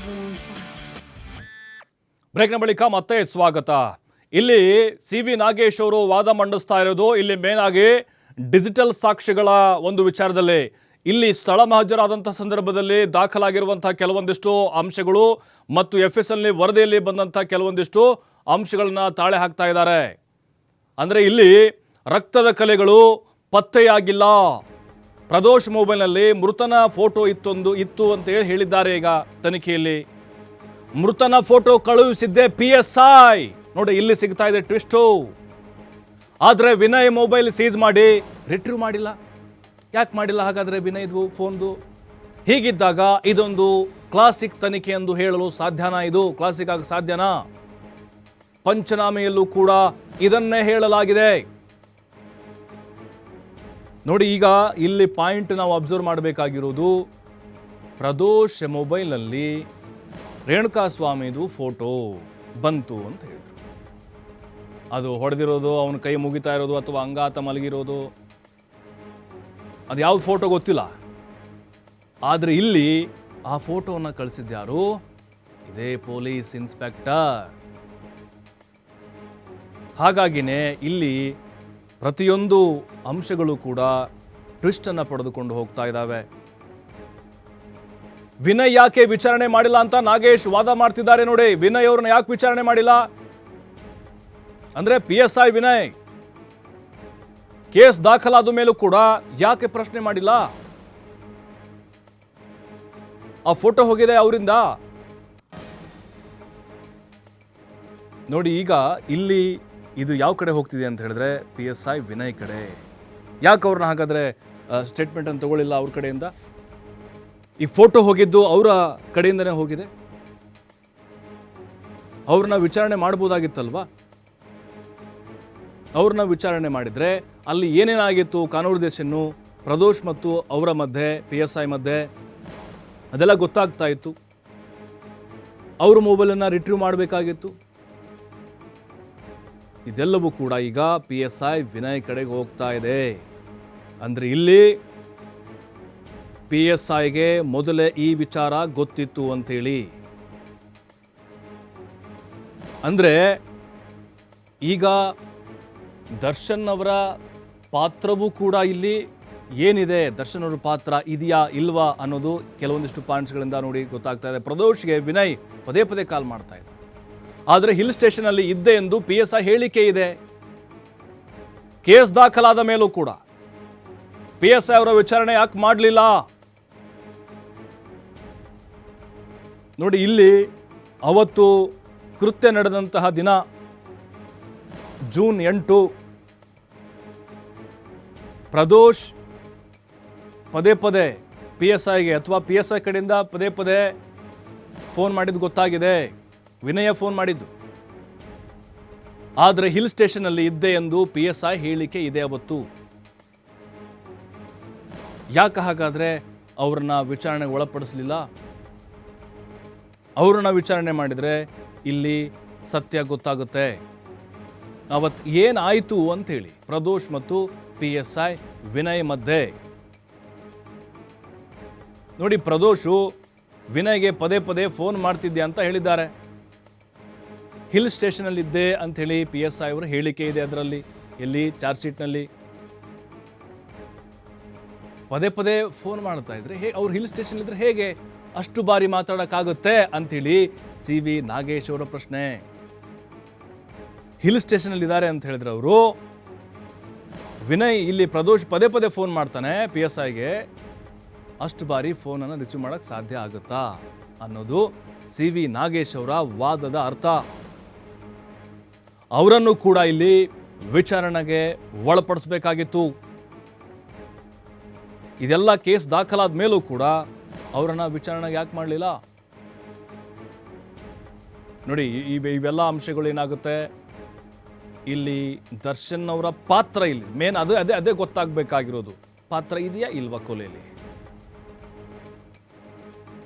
everyone fine. ಬ್ರೇಕ್ನ ಬಳಿಕ ಮತ್ತೆ ಸ್ವಾಗತ. ಇಲ್ಲಿ ಸಿ.ವಿ. ನಾಗೇಶ್ ಅವರು ವಾದ ಮಂಡಿಸ್ತಾ ಇರೋದು ಇಲ್ಲಿ ಮೇನ್ ಆಗಿ ಡಿಜಿಟಲ್ ಸಾಕ್ಷಿಗಳ ಒಂದು ವಿಚಾರದಲ್ಲಿ. ಇಲ್ಲಿ ಸ್ಥಳ ಹಾಜರಾದಂಥ ಸಂದರ್ಭದಲ್ಲಿ ದಾಖಲಾಗಿರುವಂತಹ ಕೆಲವೊಂದಿಷ್ಟು ಅಂಶಗಳು ಮತ್ತು FSL ವರದಿಯಲ್ಲಿ ಬಂದಂಥ ಕೆಲವೊಂದಿಷ್ಟು ಅಂಶಗಳನ್ನ ತಾಳೆ ಹಾಕ್ತಾ ಇದ್ದಾರೆ. ಅಂದರೆ ಇಲ್ಲಿ ರಕ್ತದ ಕಲೆಗಳು ಪತ್ತೆಯಾಗಿಲ್ಲ. ಪ್ರದೋಷ್ ಮೊಬೈಲ್ನಲ್ಲಿ ಮೃತನ ಫೋಟೋ ಇತ್ತು ಅಂತ ಹೇಳಿದ್ದಾರೆ. ಈಗ ತನಿಖೆಯಲ್ಲಿ ಮೃತನ ಫೋಟೋ ಕಳುಹಿಸಿದ್ದೆ PSI. ನೋಡಿ ಇಲ್ಲಿ ಸಿಗ್ತಾ ಇದೆ ಟ್ವಿಸ್ಟು. ಆದರೆ ವಿನಯ್ ಮೊಬೈಲ್ ಸೀಸ್ ಮಾಡಿ ರಿಟ್ರೀವ್ ಮಾಡಿಲ್ಲ. ಯಾಕೆ ಮಾಡಿಲ್ಲ ಹಾಗಾದರೆ ವಿನಯ್ದು ಫೋನ್ದು? ಹೀಗಿದ್ದಾಗ ಇದೊಂದು ಕ್ಲಾಸಿಕ್ ತನಿಖೆ ಎಂದು ಹೇಳಲು ಸಾಧ್ಯನಾ? ಇದು ಕ್ಲಾಸಿಕ್ ಆಗಿ ಸಾಧ್ಯನಾ? ಪಂಚನಾಮೆಯಲ್ಲೂ ಕೂಡ ಇದನ್ನೇ ಹೇಳಲಾಗಿದೆ. ನೋಡಿ ಈಗ ಇಲ್ಲಿ ಪಾಯಿಂಟ್ ನಾವು ಅಬ್ಸರ್ವ್ ಮಾಡಬೇಕಾಗಿರೋದು, ಪ್ರದೋಷ್ ಮೊಬೈಲ್ನಲ್ಲಿ ರೇಣುಕಾಸ್ವಾಮಿದು ಫೋಟೋ ಬಂತು ಅಂತ ಹೇಳಿದ್ರು. ಅದು ಹೊಡೆದಿರೋದು, ಅವನ ಕೈ ಮುಗಿತಾ ಇರೋದು ಅಥವಾ ಅಂಗಾತ ಮಲಗಿರೋದು, ಅದು ಯಾವ್ದು ಫೋಟೋ ಗೊತ್ತಿಲ್ಲ. ಆದರೆ ಇಲ್ಲಿ ಆ ಫೋಟೋವನ್ನು ಕಳಿಸಿದ್ಯಾರು? ಇದೇ ಪೊಲೀಸ್ ಇನ್ಸ್ಪೆಕ್ಟರ್. ಹಾಗಾಗಿನೇ ಇಲ್ಲಿ ಪ್ರತಿಯೊಂದು ಅಂಶಗಳು ಕೂಡ ಟ್ವಿಸ್ಟನ್ನು ಪಡೆದುಕೊಂಡು ಹೋಗ್ತಾ ಇದ್ದಾವೆ. ವಿನಯ್ ಯಾಕೆ ವಿಚಾರಣೆ ಮಾಡಿಲ್ಲ ಅಂತ ನಾಗೇಶ್ ವಾದ ಮಾಡ್ತಿದ್ದಾರೆ. ನೋಡಿ, ವಿನಯ್ ಅವ್ರನ್ನ ಯಾಕೆ ವಿಚಾರಣೆ ಮಾಡಿಲ್ಲ ಅಂದ್ರೆ PSI ವಿನಯ್ ಕೇಸ್ ದಾಖಲಾದ ಮೇಲೂ ಕೂಡ ಯಾಕೆ ಪ್ರಶ್ನೆ ಮಾಡಿಲ್ಲ? ಆ ಫೋಟೋ ಹೋಗಿದೆ ಅವರಿಂದ. ನೋಡಿ ಈಗ ಇಲ್ಲಿ ಇದು ಯಾವ ಕಡೆ ಹೋಗ್ತಿದೆ ಅಂತ ಹೇಳಿದ್ರೆ PSI ವಿನಯ್ ಕಡೆ. ಯಾಕೆ ಅವ್ರನ್ನ ಹಾಗಾದ್ರೆ ಸ್ಟೇಟ್ಮೆಂಟ್ ಅನ್ನು ತಗೊಳ್ಳಿಲ್ಲ ಅವ್ರ ಕಡೆಯಿಂದ? ಈ ಫೋಟೋ ಹೋಗಿದ್ದು ಅವರ ಕಡೆಯಿಂದನೇ ಹೋಗಿದೆ. ಅವ್ರನ್ನ ವಿಚಾರಣೆ ಮಾಡ್ಬೋದಾಗಿತ್ತಲ್ವಾ? ಅವ್ರನ್ನ ವಿಚಾರಣೆ ಮಾಡಿದರೆ ಅಲ್ಲಿ ಏನೇನಾಗಿತ್ತು, ಕಾನ್ವರ್ಸೇಷನ್ನು ಪ್ರದೋಷ್ ಮತ್ತು ಅವರ ಮಧ್ಯೆ, PSI ಮಧ್ಯೆ, ಅದೆಲ್ಲ ಗೊತ್ತಾಗ್ತಾ ಇತ್ತು. ಅವ್ರ ಮೊಬೈಲನ್ನು ರಿಟ್ರೀವ್ ಮಾಡಬೇಕಾಗಿತ್ತು. ಇದೆಲ್ಲವೂ ಕೂಡ ಈಗ PSI ವಿನಯ್ ಕಡೆಗೆ ಹೋಗ್ತಾ ಇದೆ. ಅಂದರೆ ಇಲ್ಲಿ PSIಗೆ ಮೊದಲೇ ಈ ವಿಚಾರ ಗೊತ್ತಿತ್ತು ಅಂತೇಳಿ. ಅಂದರೆ ಈಗ ದರ್ಶನ್ ಅವರ ಪಾತ್ರವೂ ಕೂಡ ಇಲ್ಲಿ ಏನಿದೆ, ದರ್ಶನ್ ಅವರ ಪಾತ್ರ ಇದೆಯಾ ಇಲ್ವಾ ಅನ್ನೋದು ಕೆಲವೊಂದಿಷ್ಟು ಪಾಯಿಂಟ್ಸ್ಗಳಿಂದ ನೋಡಿ ಗೊತ್ತಾಗ್ತಾ ಇದೆ. ಪ್ರದೋಷ್ಗೆ ವಿನಯ್ ಪದೇ ಪದೇ ಕಾಲ್ ಮಾಡ್ತಾ ಇದೆ. ಆದರೆ ಹಿಲ್ ಸ್ಟೇಷನಲ್ಲಿ ಇದ್ದೆ ಎಂದು PSI ಹೇಳಿಕೆ ಇದೆ. ಕೇಸ್ ದಾಖಲಾದ ಮೇಲೂ ಕೂಡ PSI ಅವರ ವಿಚಾರಣೆ ಯಾಕೆ ಮಾಡಲಿಲ್ಲ? ನೋಡಿ ಇಲ್ಲಿ ಅವತ್ತು ಕೃತ್ಯ ನಡೆದಂತಹ ದಿನ ಜೂನ್ 8. ಪ್ರದೋಷ್ ಪದೇ ಪದೇ PSIಗೆ ಅಥವಾ PSI ಕಡೆಯಿಂದ ಪದೇ ಪದೇ ಫೋನ್ ಮಾಡಿದ್ದು ಗೊತ್ತಾಗಿದೆ. ವಿನಯ ಫೋನ್ ಮಾಡಿದ್ದು. ಆದರೆ ಹಿಲ್ ಸ್ಟೇಷನ್ನಲ್ಲಿ ಇದ್ದೆ ಎಂದು PSI ಹೇಳಿಕೆ ಇದೆ ಅವತ್ತು. ಯಾಕೆ ಹಾಗಾದರೆ ಅವ್ರನ್ನ ವಿಚಾರಣೆಗೆ ಒಳಪಡಿಸಲಿಲ್ಲ? ಅವ್ರನ್ನ ವಿಚಾರಣೆ ಮಾಡಿದರೆ ಇಲ್ಲಿ ಸತ್ಯ ಗೊತ್ತಾಗುತ್ತೆ. ಅವತ್ತು ಏನಾಯಿತು ಅಂಥೇಳಿ ಪ್ರದೋಷ್ ಮತ್ತು PSI ವಿನಯ್ ಮಧ್ಯೆ. ನೋಡಿ, ಪ್ರದೋಷು ವಿನಯ್ಗೆ ಪದೇ ಪದೇ ಫೋನ್ ಮಾಡ್ತಿದ್ದೆ ಅಂತ ಹೇಳಿದ್ದಾರೆ. ಹಿಲ್ ಸ್ಟೇಷನಲ್ಲಿದ್ದೆ ಅಂಥೇಳಿ PSI ಅವರ ಹೇಳಿಕೆ ಇದೆ. ಅದರಲ್ಲಿ ಎಲ್ಲಿ ಚಾರ್ಜ್ ಶೀಟ್ನಲ್ಲಿ ಪದೇ ಪದೇ ಫೋನ್ ಮಾಡ್ತಾ ಇದ್ರೆ ಅವ್ರು ಹಿಲ್ ಸ್ಟೇಷನ್ ಇದ್ರೆ ಹೇಗೆ ಅಷ್ಟು ಬಾರಿ ಮಾತಾಡೋಕ್ಕಾಗುತ್ತೆ ಅಂಥೇಳಿ CV ನಾಗೇಶ್ ಅವರ ಪ್ರಶ್ನೆ. ಹಿಲ್ ಸ್ಟೇಷನಲ್ಲಿ ಇದ್ದಾರೆ ಅಂತ ಹೇಳಿದ್ರೆ ಅವರು, ವಿನಯ್ ಇಲ್ಲಿ ಪ್ರದೋಷ್ ಪದೇ ಪದೇ ಫೋನ್ ಮಾಡ್ತಾನೆ PSIಗೆ, ಅಷ್ಟು ಬಾರಿ ಫೋನನ್ನು ರಿಸೀವ್ ಮಾಡೋಕ್ಕೆ ಸಾಧ್ಯ ಆಗುತ್ತಾ ಅನ್ನೋದು CV ನಾಗೇಶ್ ಅವರ ವಾದದ ಅರ್ಥ. ಅವರನ್ನು ಕೂಡ ಇಲ್ಲಿ ವಿಚಾರಣೆಗೆ ಒಳಪಡಿಸಬೇಕಾಗಿತ್ತು. ಇದೆಲ್ಲ ಕೇಸ್ ದಾಖಲಾದ ಮೇಲೂ ಕೂಡ ಅವರನ್ನು ವಿಚಾರಣೆಗೆ ಯಾಕೆ ಮಾಡಲಿಲ್ಲ? ನೋಡಿ, ಇವೆಲ್ಲ ಅಂಶಗಳು ಏನಾಗುತ್ತೆ, ಇಲ್ಲಿ ದರ್ಶನ್ ಅವರ ಪಾತ್ರ ಇಲ್ಲಿ ಮೇನ್ ಅದೇ ಗೊತ್ತಾಗಬೇಕಾಗಿರೋದು. ಪಾತ್ರ ಇದೆಯಾ ಇಲ್ವಾ ಕೊಲೆಯಲ್ಲಿ?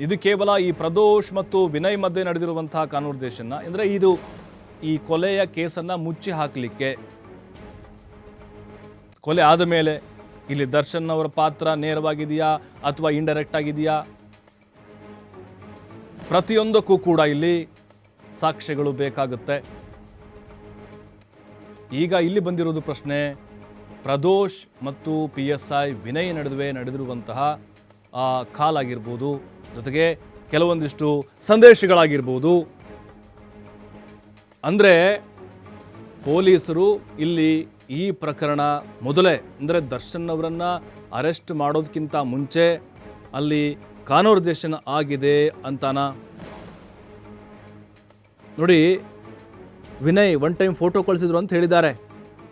ಇದು ಕೇವಲ ಈ ಪ್ರದೋಷ್ ಮತ್ತು ವಿನಯ್ ಮಧ್ಯೆ ನಡೆದಿರುವಂತಹ ಕಾನ್ವರ್ಸೇಷನ್ನ, ಅಂದರೆ ಇದು ಈ ಕೊಲೆಯ ಕೇಸನ್ನು ಮುಚ್ಚಿ ಹಾಕಲಿಕ್ಕೆ, ಕೊಲೆ ಆದ ಮೇಲೆ ಇಲ್ಲಿ ದರ್ಶನ್ ಅವರ ಪಾತ್ರ ನೇರವಾಗಿದೆಯಾ ಅಥವಾ ಇಂಡೈರೆಕ್ಟ್ ಆಗಿದೆಯಾ, ಪ್ರತಿಯೊಂದಕ್ಕೂ ಕೂಡ ಇಲ್ಲಿ ಸಾಕ್ಷ್ಯಗಳು ಬೇಕಾಗುತ್ತೆ. ಈಗ ಇಲ್ಲಿ ಬಂದಿರೋದು ಪ್ರಶ್ನೆ, ಪ್ರದೋಷ್ ಮತ್ತು PSI ವಿನಯ್ ನಡುವೆ ನಡೆದಿರುವಂತಹ ಕಾಲ್ ಆಗಿರ್ಬೋದು, ಜೊತೆಗೆ ಕೆಲವೊಂದಿಷ್ಟು ಸಂದೇಶಗಳಾಗಿರ್ಬೋದು. ಅಂದರೆ ಪೊಲೀಸರು ಇಲ್ಲಿ ಈ ಪ್ರಕರಣ ಮೊದಲೇ ಅಂದರೆ ದರ್ಶನ್ ಅವರನ್ನು ಅರೆಸ್ಟ್ ಮಾಡೋದಕ್ಕಿಂತ ಮುಂಚೆ ಅಲ್ಲಿ ಕಾನ್ವರ್ಸೇಷನ್ ಆಗಿದೆ ಅಂತಾನ. ನೋಡಿ, ವಿನಯ್ ಒನ್ ಟೈಮ್ ಫೋಟೋ ಕಳಿಸಿದ್ರು ಅಂತ ಹೇಳಿದ್ದಾರೆ.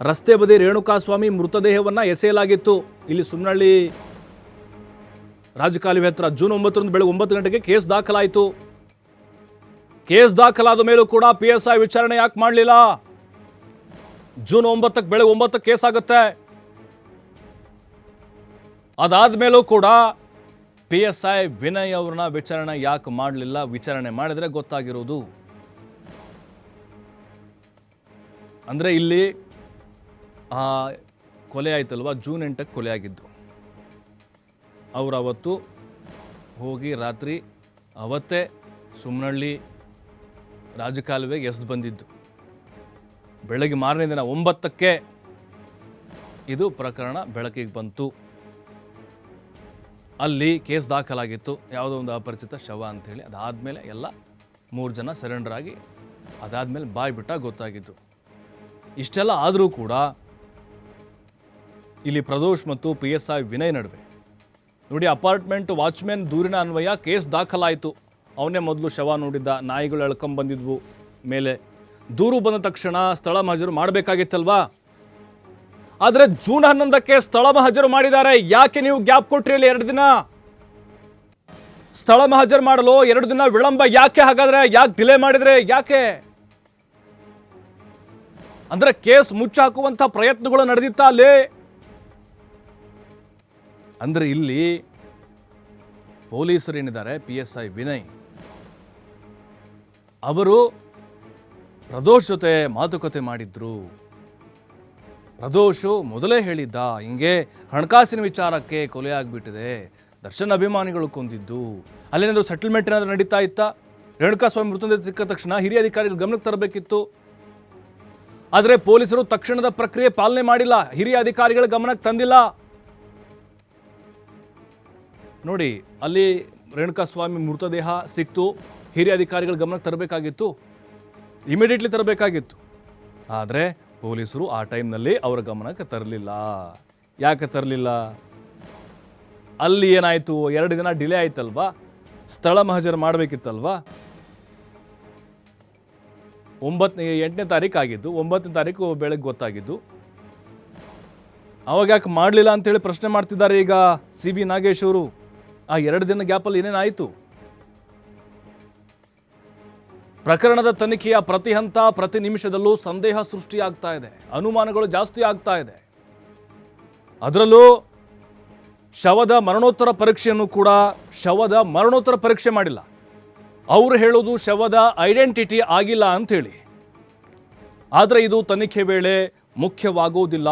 ರಸ್ತೆ ಬದಿ ರೇಣುಕಾಸ್ವಾಮಿ ಮೃತದೇಹವನ್ನು ಎಸೆಯಲಾಗಿತ್ತು. ಇಲ್ಲಿ ಸುಮ್ನಹಳ್ಳಿ ರಾಜಕಾಲುವೆ ಹತ್ರ ಜೂನ್ 9 ಬೆಳಗ್ಗೆ 9 ಗಂಟೆಗೆ ಕೇಸ್ ದಾಖಲಾಯಿತು. ಕೇಸ್ ದಾಖಲಾದ ಮೇಲೂ ಕೂಡ PSI ವಿಚಾರಣೆ ಯಾಕೆ ಮಾಡಲಿಲ್ಲ? ಜೂನ್ 9 ಬೆಳಗ್ಗೆ 9 ಕೇಸ್ ಆಗುತ್ತೆ. ಅದಾದ ಮೇಲೂ ಕೂಡ PSI ವಿನಯ್ ಅವ್ರನ್ನ ವಿಚಾರಣೆ ಯಾಕೆ ಮಾಡಲಿಲ್ಲ? ವಿಚಾರಣೆ ಮಾಡಿದ್ರೆ ಗೊತ್ತಾಗಿರೋದು. ಅಂದರೆ ಇಲ್ಲಿ ಕೊಲೆ ಆಯ್ತಲ್ವ, ಜೂನ್ 8ಕ್ಕೆ ಕೊಲೆ ಆಗಿದ್ದು. ಅವರು ಅವತ್ತು ಹೋಗಿ ರಾತ್ರಿ ಅವತ್ತೇ ಸುಮ್ನಹಳ್ಳಿ ರಾಜಕಾಲುವೆಗೆ ಎಸ್ದು ಬಂದಿದ್ದು. ಬೆಳಗ್ಗೆ ಮಾರನೇ ದಿನ 9ಕ್ಕೆ ಇದು ಪ್ರಕರಣ ಬೆಳಕಿಗೆ ಬಂತು. ಅಲ್ಲಿ ಕೇಸ್ ದಾಖಲಾಗಿತ್ತು, ಯಾವುದೋ ಒಂದು ಅಪರಿಚಿತ ಶವ ಅಂಥೇಳಿ. ಅದಾದಮೇಲೆ ಎಲ್ಲ 3 ಜನ ಸರೆಂಡರ್ ಆಗಿ ಅದಾದಮೇಲೆ ಬಾಯಿ ಬಿಟ್ಟಾಗ ಗೊತ್ತಾಗಿದ್ದು. ಇಷ್ಟೆಲ್ಲ ಆದರೂ ಕೂಡ ಇಲ್ಲಿ ಪ್ರದೋಷ್ ಮತ್ತು PSI ವಿನಯ್ ನಡುವೆ ನೋಡಿ, ಅಪಾರ್ಟ್ಮೆಂಟ್ ವಾಚ್ಮೆನ್ ದೂರಿನ ಅನ್ವಯ ಕೇಸ್ ದಾಖಲಾಯಿತು. ಅವನೇ ಮೊದಲು ಶವ ನೋಡಿದ್ದ, ನಾಯಿಗಳು ಎಳ್ಕೊಂಬಂದಿದ್ವು ಮೇಲೆ. ದೂರು ಬಂದ ತಕ್ಷಣ ಸ್ಥಳ ಮಹಜರು ಮಾಡಬೇಕಾಗಿತ್ತಲ್ವಾ? ಆದರೆ ಜೂನ್ 11ಕ್ಕೆ ಸ್ಥಳ ಮಹಜರು ಮಾಡಿದ್ದಾರೆ. ಯಾಕೆ ನೀವು ಗ್ಯಾಪ್ ಕೊಟ್ರಿ ಅಲ್ಲಿ 2 ದಿನ? ಸ್ಥಳ ಮಹಜರು ಮಾಡಲು 2 ದಿನ ವಿಳಂಬ ಯಾಕೆ? ಹಾಗಾದ್ರೆ ಯಾಕೆ ಡಿಲೇ ಮಾಡಿದ್ರೆ ಯಾಕೆ? ಅಂದ್ರೆ ಕೇಸ್ ಮುಚ್ಚಾಕುವಂತ ಪ್ರಯತ್ನಗಳು ನಡೆದಿತ್ತ ಅಲ್ಲಿ? ಅಂದ್ರೆ ಇಲ್ಲಿ ಪೊಲೀಸರು ಏನಿದ್ದಾರೆ, PSI ವಿನಯ್ ಅವರು ಪ್ರದೋಷ್ ಜೊತೆ ಮಾತುಕತೆ ಮಾಡಿದ್ರು. ಪ್ರದೋಷು ಮೊದಲೇ ಹೇಳಿದ್ದ, ಹಿಂಗೆ ಹಣಕಾಸಿನ ವಿಚಾರಕ್ಕೆ ಕೊಲೆ ಆಗಿಬಿಟ್ಟಿದೆ, ದರ್ಶನ್ ಅಭಿಮಾನಿಗಳು ಕೊಂದಿದ್ದು, ಅಲ್ಲೇನಾದರೂ ಸೆಟಲ್ಮೆಂಟ್ ಏನಾದರೂ ನಡೀತಾ ಇತ್ತಾ? ರೇಣುಕಾಸ್ವಾಮಿ ಮೃತದೇಹ ಸಿಕ್ಕ ತಕ್ಷಣ ಹಿರಿಯ ಅಧಿಕಾರಿಗಳು ಗಮನಕ್ಕೆ ತರಬೇಕಿತ್ತು. ಆದರೆ ಪೊಲೀಸರು ತಕ್ಷಣದ ಪ್ರಕ್ರಿಯೆ ಪಾಲನೆ ಮಾಡಿಲ್ಲ, ಹಿರಿಯ ಅಧಿಕಾರಿಗಳ ಗಮನಕ್ಕೆ ತಂದಿಲ್ಲ. ನೋಡಿ, ಅಲ್ಲಿ ರೇಣುಕಾಸ್ವಾಮಿ ಮೃತದೇಹ ಸಿಕ್ತು, ಹಿರಿಯ ಅಧಿಕಾರಿಗಳ ಗಮನಕ್ಕೆ ತರಬೇಕಾಗಿತ್ತು, ಇಮಿಡಿಯೇಟ್ಲಿ ತರಬೇಕಾಗಿತ್ತು. ಆದರೆ ಪೊಲೀಸರು ಆ ಟೈಮ್ನಲ್ಲಿ ಅವರ ಗಮನಕ್ಕೆ ತರಲಿಲ್ಲ. ಯಾಕೆ ತರಲಿಲ್ಲ? ಅಲ್ಲಿ ಏನಾಯಿತು, 2 ದಿನ ಡಿಲೇ ಆಯ್ತಲ್ವಾ? ಸ್ಥಳ ಮಹಜರು ಮಾಡಬೇಕಿತ್ತಲ್ವಾ? 8ನೇ ತಾರೀಕು ಆಗಿದ್ದು, 9ನೇ ತಾರೀಕು ಬೆಳಗ್ಗೆ ಗೊತ್ತಾಗಿದ್ದು. ಅವಾಗ ಯಾಕೆ ಮಾಡಲಿಲ್ಲ ಅಂತೇಳಿ ಪ್ರಶ್ನೆ ಮಾಡ್ತಿದ್ದಾರೆ ಈಗ CB ನಾಗೇಶ್ ಅವರು. ಆ 2 ದಿನ ಗ್ಯಾಪಲ್ಲಿ ಏನೇನಾಯಿತು? ಪ್ರಕರಣದ ತನಿಖೆಯ ಪ್ರತಿ ಹಂತ ಪ್ರತಿ ನಿಮಿಷದಲ್ಲೂ ಸಂದೇಹ ಸೃಷ್ಟಿಯಾಗ್ತಾ ಇದೆ, ಅನುಮಾನಗಳು ಜಾಸ್ತಿ ಆಗ್ತಾ ಇದೆ. ಅದರಲ್ಲೂ ಶವದ ಮರಣೋತ್ತರ ಪರೀಕ್ಷೆಯನ್ನು ಕೂಡ ಶವದ ಮರಣೋತ್ತರ ಪರೀಕ್ಷೆ ಮಾಡಿಲ್ಲ. ಅವರು ಹೇಳೋದು ಶವದ ಐಡೆಂಟಿಟಿ ಆಗಿಲ್ಲ ಅಂಥೇಳಿ. ಆದರೆ ಇದು ತನಿಖೆ ವೇಳೆ ಮುಖ್ಯವಾಗುವುದಿಲ್ಲ.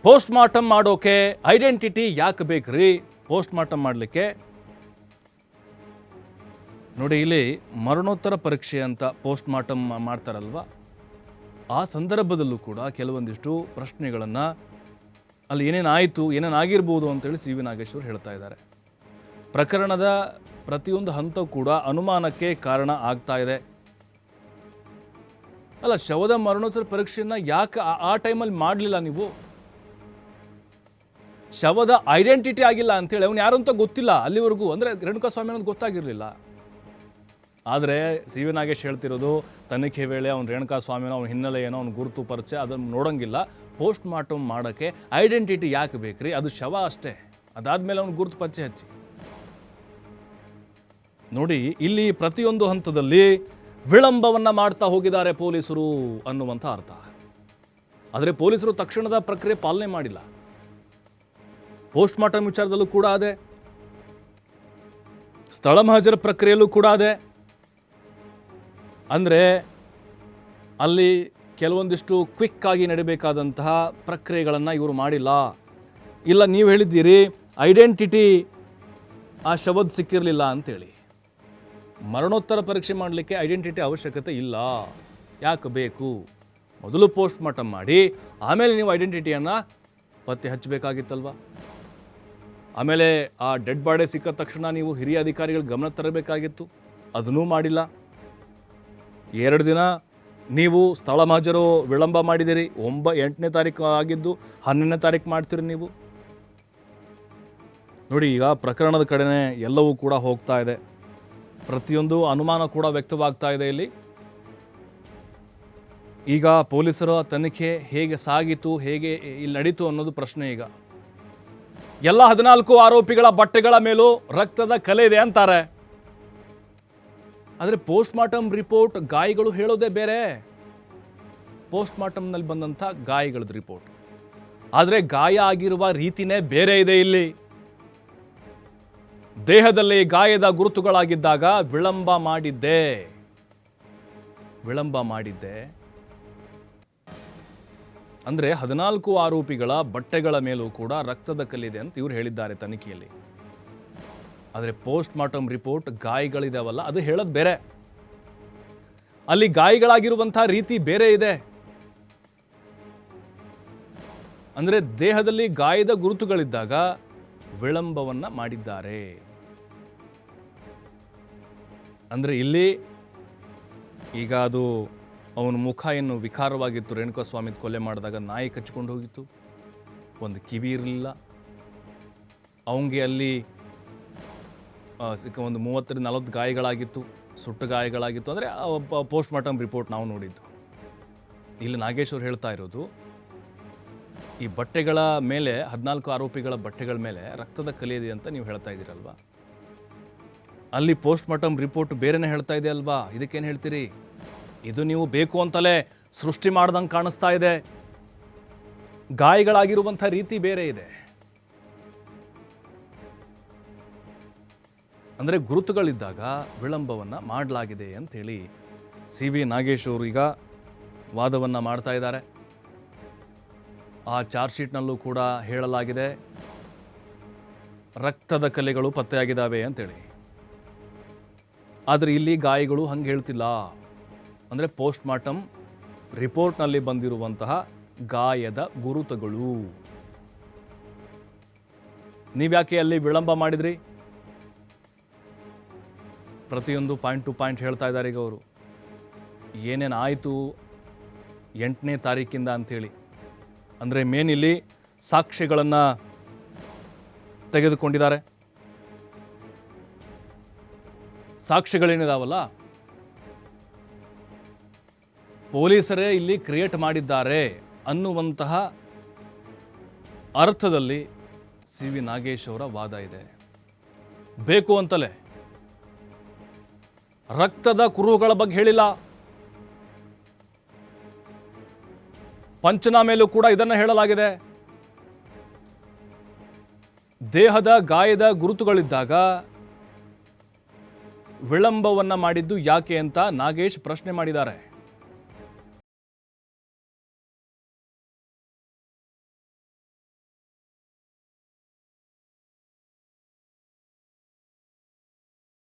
ಪೋಸ್ಟ್ ಮಾರ್ಟಮ್ ಮಾಡೋಕೆ ಐಡೆಂಟಿಟಿ ಯಾಕೆ ಬೇಕ್ರಿ? ಪೋಸ್ಟ್ ಮಾರ್ಟಮ್ ಮಾಡಲಿಕ್ಕೆ ನೋಡಿ, ಇಲ್ಲಿ ಮರಣೋತ್ತರ ಪರೀಕ್ಷೆ ಅಂತ ಪೋಸ್ಟ್ ಮಾರ್ಟಮ್ ಮಾಡ್ತಾರಲ್ವ, ಆ ಸಂದರ್ಭದಲ್ಲೂ ಕೂಡ ಕೆಲವೊಂದಿಷ್ಟು ಪ್ರಶ್ನೆಗಳನ್ನು ಅಲ್ಲಿ ಏನೇನಾಯಿತು, ಏನೇನಾಗಿರ್ಬೋದು ಅಂತೇಳಿ CB ನಾಗೇಶ್ವರ್ ಹೇಳ್ತಾ ಇದ್ದಾರೆ. ಪ್ರಕರಣದ ಪ್ರತಿಯೊಂದು ಹಂತ ಕೂಡ ಅನುಮಾನಕ್ಕೆ ಕಾರಣ ಆಗ್ತಾ ಇದೆ. ಅಲ್ಲ, ಶವದ ಮರಣೋತ್ತರ ಪರೀಕ್ಷೆಯನ್ನು ಯಾಕೆ ಆ ಟೈಮಲ್ಲಿ ಮಾಡಲಿಲ್ಲ ನೀವು? ಶವದ ಐಡೆಂಟಿಟಿ ಆಗಿಲ್ಲ ಅಂತೇಳಿ ಅವನು ಯಾರು ಅಂತ ಗೊತ್ತಿಲ್ಲ ಅಲ್ಲಿವರೆಗೂ, ಅಂದರೆ ರೇಣುಕಾಸ್ವಾಮಿ ಅನ್ನೋದು ಗೊತ್ತಾಗಿರಲಿಲ್ಲ. ಆದರೆ CB ನಾಗೇಶ್ ಹೇಳ್ತಿರೋದು, ತನಿಖೆ ವೇಳೆ ಅವ್ನು ರೇಣುಕಾಸ್ವಾಮಿನೋ ಅವ್ನ ಹಿನ್ನೆಲೆ ಏನೋ ಅವ್ನ ಗುರುತು ಪರಿಚಯ ಅದನ್ನು ನೋಡೋಂಗಿಲ್ಲ, ಪೋಸ್ಟ್ ಮಾರ್ಟಮ್ ಮಾಡೋಕ್ಕೆ ಐಡೆಂಟಿಟಿ ಯಾಕೆ ಬೇಕ್ರಿ? ಅದು ಶವ ಅಷ್ಟೇ, ಅದಾದಮೇಲೆ ಅವ್ನ ಗುರುತು ಪರಿಚಯ ಹಚ್ಚಿ. ನೋಡಿ, ಇಲ್ಲಿ ಪ್ರತಿಯೊಂದು ಹಂತದಲ್ಲಿ ವಿಳಂಬವನ್ನು ಮಾಡ್ತಾ ಹೋಗಿದ್ದಾರೆ ಪೊಲೀಸರು ಅನ್ನುವಂಥ ಅರ್ಥ. ಆದರೆ ಪೊಲೀಸರು ತಕ್ಷಣದ ಪ್ರಕ್ರಿಯೆ ಪಾಲನೆ ಮಾಡಿಲ್ಲ. ಪೋಸ್ಟ್ ಮಾರ್ಟಮ್ ವಿಚಾರದಲ್ಲೂ ಕೂಡ ಅದೇ, ಸ್ಥಳ ಮಹಜರ ಪ್ರಕ್ರಿಯೆಯಲ್ಲೂ ಕೂಡ ಅದೇ. ಅಂದರೆ ಅಲ್ಲಿ ಕೆಲವೊಂದಿಷ್ಟು ಕ್ವಿಕ್ ಆಗಿ ನಡಿಬೇಕಾದಂತಹ ಪ್ರಕ್ರಿಯೆಗಳನ್ನು ಇವರು ಮಾಡಿಲ್ಲ. ಇಲ್ಲ, ನೀವು ಹೇಳಿದ್ದೀರಿ ಐಡೆಂಟಿಟಿ ಆ ಶವದ ಸಿಕ್ಕಿರಲಿಲ್ಲ ಅಂತೇಳಿ. ಮರಣೋತ್ತರ ಪರೀಕ್ಷೆ ಮಾಡಲಿಕ್ಕೆ ಐಡೆಂಟಿಟಿ ಅವಶ್ಯಕತೆ ಇಲ್ಲ. ಯಾಕೆ ಬೇಕು? ಮೊದಲು ಪೋಸ್ಟ್ ಮಾರ್ಟಮ್ ಮಾಡಿ ಆಮೇಲೆ ನೀವು ಐಡೆಂಟಿಟಿಯನ್ನು ಪತ್ತೆ ಹಚ್ಚಬೇಕಾಗಿತ್ತಲ್ವ. ಆಮೇಲೆ ಆ ಡೆಡ್ ಬಾಡಿ ಸಿಕ್ಕ ತಕ್ಷಣ ನೀವು ಹಿರಿಯ ಅಧಿಕಾರಿಗಳ ಗಮನ ತರಬೇಕಾಗಿತ್ತು. ಅದನ್ನೂ ಮಾಡಿಲ್ಲ. 2 ದಿನ ನೀವು ಸ್ಥಳ ಮಹಾಜರು ವಿಳಂಬ ಮಾಡಿದಿರಿ. 8ನೇ ತಾರೀಕು ಆಗಿದ್ದು 12ನೇ ತಾರೀಕು ಮಾಡ್ತೀರಿ ನೀವು. ನೋಡಿ, ಈಗ ಪ್ರಕರಣದ ಕಡೆನೇ ಎಲ್ಲವೂ ಕೂಡ ಹೋಗ್ತಾ ಇದೆ. ಪ್ರತಿಯೊಂದು ಅನುಮಾನ ಕೂಡ ವ್ಯಕ್ತವಾಗ್ತಾ ಇದೆ ಇಲ್ಲಿ. ಈಗ ಪೊಲೀಸರ ತನಿಖೆ ಹೇಗೆ ಸಾಗಿತು, ಹೇಗೆ ಇಲ್ಲಿ ನಡೀತು ಅನ್ನೋದು ಪ್ರಶ್ನೆ. ಈಗ ಎಲ್ಲ 14 ಆರೋಪಿಗಳ ಬಟ್ಟೆಗಳ ಮೇಲೂ ರಕ್ತದ ಕಲೆ ಇದೆ ಅಂತಾರೆ. ಆದರೆ ಪೋಸ್ಟ್ ಮಾರ್ಟಮ್ ರಿಪೋರ್ಟ್ ಗಾಯಗಳು ಹೇಳೋದೇ ಬೇರೆ. ಪೋಸ್ಟ್ ಮಾರ್ಟಮ್ನಲ್ಲಿ ಬಂದಂಥ ಗಾಯಗಳದ ರಿಪೋರ್ಟ್. ಆದರೆ ಗಾಯ ಆಗಿರುವ ರೀತಿನೇ ಬೇರೆ ಇದೆ ಇಲ್ಲಿ. ದೇಹದಲ್ಲಿ ಗಾಯದ ಗುರುತುಗಳಾಗಿದ್ದಾಗ ವಿಳಂಬ ಮಾಡಿದ್ದೆ ಅಂದರೆ 14 ಆರೋಪಿಗಳ ಬಟ್ಟೆಗಳ ಮೇಲೂ ಕೂಡ ರಕ್ತದ ಕಲ್ಲಿದೆ ಅಂತ ಇವರು ಹೇಳಿದ್ದಾರೆ ತನಿಖೆಯಲ್ಲಿ. ಆದರೆ ಪೋಸ್ಟ್ ಮಾರ್ಟಮ್ ರಿಪೋರ್ಟ್ ಗಾಯಗಳಿದಾವಲ್ಲ, ಅದು ಹೇಳೋದು ಬೇರೆ. ಅಲ್ಲಿ ಗಾಯಗಳಾಗಿರುವಂಥ ರೀತಿ ಬೇರೆ ಇದೆ. ಅಂದರೆ ದೇಹದಲ್ಲಿ ಗಾಯದ ಗುರುತುಗಳಿದ್ದಾಗ ವಿಳಂಬವನ್ನು ಮಾಡಿದ್ದಾರೆ. ಅಂದರೆ ಇಲ್ಲಿ ಈಗ ಅದು ಅವನ ಮುಖ ಏನು ವಿಕಾರವಾಗಿತ್ತು. ರೇಣುಕಾಸ್ವಾಮಿ ಕೊಲೆ ಮಾಡಿದಾಗ ನಾಯಿ ಕಚ್ಕೊಂಡು ಹೋಗಿತ್ತು, ಒಂದು ಕಿವಿ ಇರಲಿಲ್ಲ. ಅವನಿಗೆ ಅಲ್ಲಿ ಒಂದು 30-40 ಗಾಯಗಳಾಗಿತ್ತು, ಸುಟ್ಟು ಗಾಯಗಳಾಗಿತ್ತು. ಅಂದರೆ ಪೋಸ್ಟ್ ಮಾರ್ಟಮ್ ರಿಪೋರ್ಟ್ ನಾವು ನೋಡಿದ್ದು. ಇಲ್ಲಿ ನಾಗೇಶ್ ಅವರು ಹೇಳ್ತಾ ಇರೋದು, ಈ ಬಟ್ಟೆಗಳ ಮೇಲೆ 14 ಆರೋಪಿಗಳ ಬಟ್ಟೆಗಳ ಮೇಲೆ ರಕ್ತದ ಕಲೆ ಇದೆ ಅಂತ ನೀವು ಹೇಳ್ತಾ ಇದ್ದೀರಲ್ವಾ. ಅಲ್ಲಿ ಪೋಸ್ಟ್ ಮಾರ್ಟಮ್ ರಿಪೋರ್ಟ್ ಬೇರೆನೇ ಹೇಳ್ತಾ ಇದೆ ಅಲ್ವಾ. ಇದಕ್ಕೇನು ಹೇಳ್ತೀರಿ? ಇದು ನೀವು ಬೇಕು ಅಂತಲೇ ಸೃಷ್ಟಿ ಮಾಡ್ದಂಗೆ ಕಾಣಿಸ್ತಾ ಇದೆ. ಗಾಯಗಳಾಗಿರುವಂಥ ರೀತಿ ಬೇರೆ ಇದೆ. ಅಂದರೆ ಗುರುತುಗಳಿದ್ದಾಗ ವಿಳಂಬವನ್ನು ಮಾಡಲಾಗಿದೆ ಅಂಥೇಳಿ CV ನಾಗೇಶ್ ಅವರು ಈಗ ವಾದವನ್ನು ಮಾಡ್ತಾ ಇದ್ದಾರೆ. ಆ ಚಾರ್ಜ್ ಶೀಟ್ನಲ್ಲೂ ಕೂಡ ಹೇಳಲಾಗಿದೆ ರಕ್ತದ ಕಲೆಗಳು ಪತ್ತೆಯಾಗಿದ್ದಾವೆ ಅಂತೇಳಿ. ಆದರೆ ಇಲ್ಲಿ ಗಾಯಗಳು ಹಂಗೆ ಹೇಳ್ತಿಲ್ಲ. ಅಂದರೆ ಪೋಸ್ಟ್ ಮಾರ್ಟಮ್ ರಿಪೋರ್ಟ್ನಲ್ಲಿ ಬಂದಿರುವಂತಹ ಗಾಯದ ಗುರುತುಗಳು. ನೀವ್ಯಾಕೆ ಅಲ್ಲಿ ವಿಳಂಬ ಮಾಡಿದ್ರಿ? ಪ್ರತಿಯೊಂದು ಪಾಯಿಂಟ್ ಟು ಪಾಯಿಂಟ್ ಹೇಳ್ತಾ ಇದ್ದಾರೆ ಈಗ ಅವರು. ಏನೇನು ಆಯಿತು 8ನೇ ತಾರೀಕಿಂದ ಅಂಥೇಳಿ. ಅಂದರೆ ಮೇನ್ ಇಲ್ಲಿ ಸಾಕ್ಷ್ಯಗಳನ್ನು ತೆಗೆದುಕೊಂಡಿದ್ದಾರೆ. ಸಾಕ್ಷ್ಯಗಳೇನಿದಾವಲ್ಲ, ಪೊಲೀಸರೇ ಇಲ್ಲಿ ಕ್ರಿಯೇಟ್ ಮಾಡಿದ್ದಾರೆ ಅನ್ನುವಂತಹ ಅರ್ಥದಲ್ಲಿ CV ನಾಗೇಶ್ ಅವರ ವಾದ ಇದೆ. ಬೇಕು ಅಂತಲೇ ರಕ್ತದ ಕುರುಹುಗಳ ಬಗ್ಗೆ ಹೇಳಿಲ್ಲ. ಪಂಚನಾಮೆಯಲ್ಲೂ ಕೂಡ ಇದನ್ನು ಹೇಳಲಾಗಿದೆ. ದೇಹದ ಗಾಯದ ಗುರುತುಗಳಿದ್ದಾಗ ವಿಳಂಬವನ್ನ ಮಾಡಿದ್ದು ಯಾಕೆ ಅಂತ ನಾಗೇಶ್ ಪ್ರಶ್ನೆ ಮಾಡಿದ್ದಾರೆ.